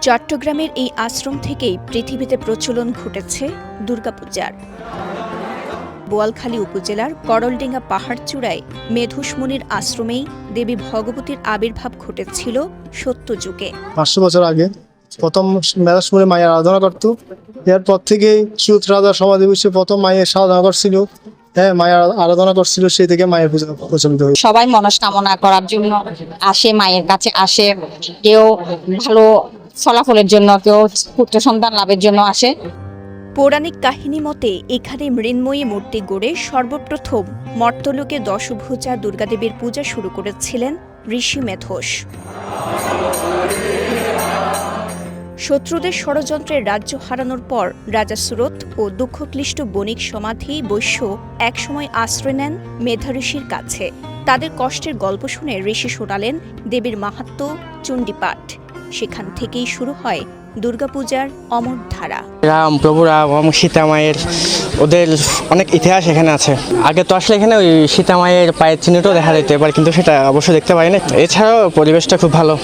চট্টগ্রামের এই আশ্রম থেকেই পৃথিবীতে প্রচলন ঘটেছে দুর্গাপূজার। বোয়ালখালী উপজেলার করলডেঙ্গা পাহাড়চূড়ায় মেধুসমুনির আশ্রমেই দেবী ভগবতীর আবির্ভাব ঘটেছিল সত্যযুগে। 500 বছর আগে প্রথম মেধুসমুনি মায়ের আরাধনা করত। এরপর থেকেই সুত রাজা সমাধি বসে প্রথম মায়ের সাধনা করছিল, মায়ের আরাধনা করছিল, সেই থেকে মায়ের পূজা প্রচলিত হয়েছে। সবাই মনস্কামনা করার জন্য আসে, মায়ের কাছে আসে। কেউ ভালো ফলাফলের জন্য, কেউ পুত্র সন্তান লাভের জন্য আসে। পৌরাণিক কাহিনী মতে এখানে মৃন্ময়ী মূর্তি গড়ে সর্বপ্রথম মর্তলোকে দশভুজা দুর্গাদেবীর পূজা শুরু করেছিলেন ঋষি মেধস। শত্রুদের ষড়যন্ত্রে রাজ্য হারানোর পর রাজা সুরত ও দুঃখক্লিষ্ট বণিক সমাধি বৈশ্য একসময় আশ্রয় নেন মেধা ঋষির কাছে। তাদের কষ্টের গল্প শুনে ঋষি শোনালেন দেবীর মাহাত্ম্য, চণ্ডীপাঠ। সেখান থেকেই শুরু হয় দুর্গাপূজার অমর ধারা। রাম, প্রভু রাম এবং সীতা মায়ের ওদের অনেক ইতিহাস এখানে আছে। আগে তো আসলে এখানে ওই সীতা মায়ের পায়ের চিহ্নটাও দেখা যেত, এবার কিন্তু সেটা অবশ্যই দেখতে পাই না। এছাড়াও পরিবেশটা খুব ভালো।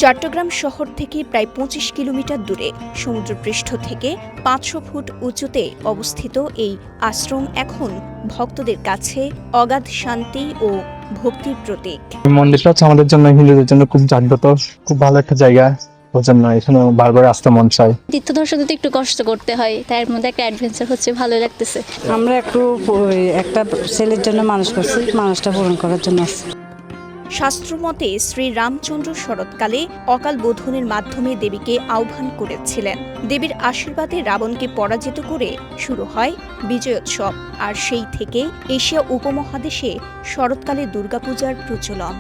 চট্টগ্রাম শহর থেকে প্রায় 25 কিলোমিটার দূরে সমুদ্রপৃষ্ঠ থেকে 500 ফুট উঁচুতে অবস্থিত এই আশ্রম এখন ভক্তদের কাছে অগাধ শান্তি ও ভক্তির প্রতীক। মন্দিরটা হচ্ছে আমাদের জন্য, হিন্দুদের জন্য খুব জাগ্রত, খুব ভালো একটা জায়গা। ওজন্য এখানে বারবার আসতে মন চায়। তীর্থদর্শনে তো একটু কষ্ট করতে হয়, তার মধ্যে একটা অ্যাডভেঞ্চার হচ্ছে, ভালো লাগতেছে। আমরা একটা ছেলের জন্য মানুষ করছি, মানুষটা পূরণ করার জন্য আসছি। শাস্ত্রমতে শ্রী রামচন্দ্র শরৎকালে অকাল বোধনের মাধ্যমে দেবীকে আহ্বান করেছিলেন। দেবীর আশীর্বাদে রাবণকে পরাজিত করে শুরু হয় বিজয়োৎসব, আর সেই থেকে এশিয়া উপমহাদেশে শরৎকালে দুর্গাপূজার প্রচলন।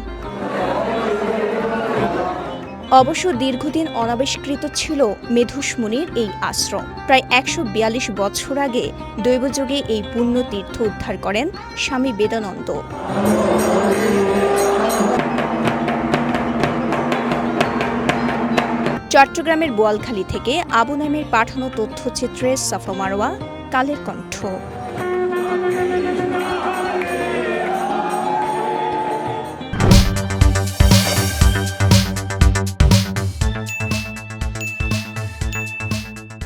অবশ্য দীর্ঘদিন অনাবিষ্কৃত ছিল মেধুসমুনির এই আশ্রম। প্রায় 142 বছর আগে দৈবযোগে এই পুণ্য তীর্থ উদ্ধার করেন স্বামী বেদানন্দ। চট্টগ্রামের বোয়ালখালী থেকে আবু নামের পাঠানো তথ্যচিত্রে সাফা মারওয়া, কালের কণ্ঠ।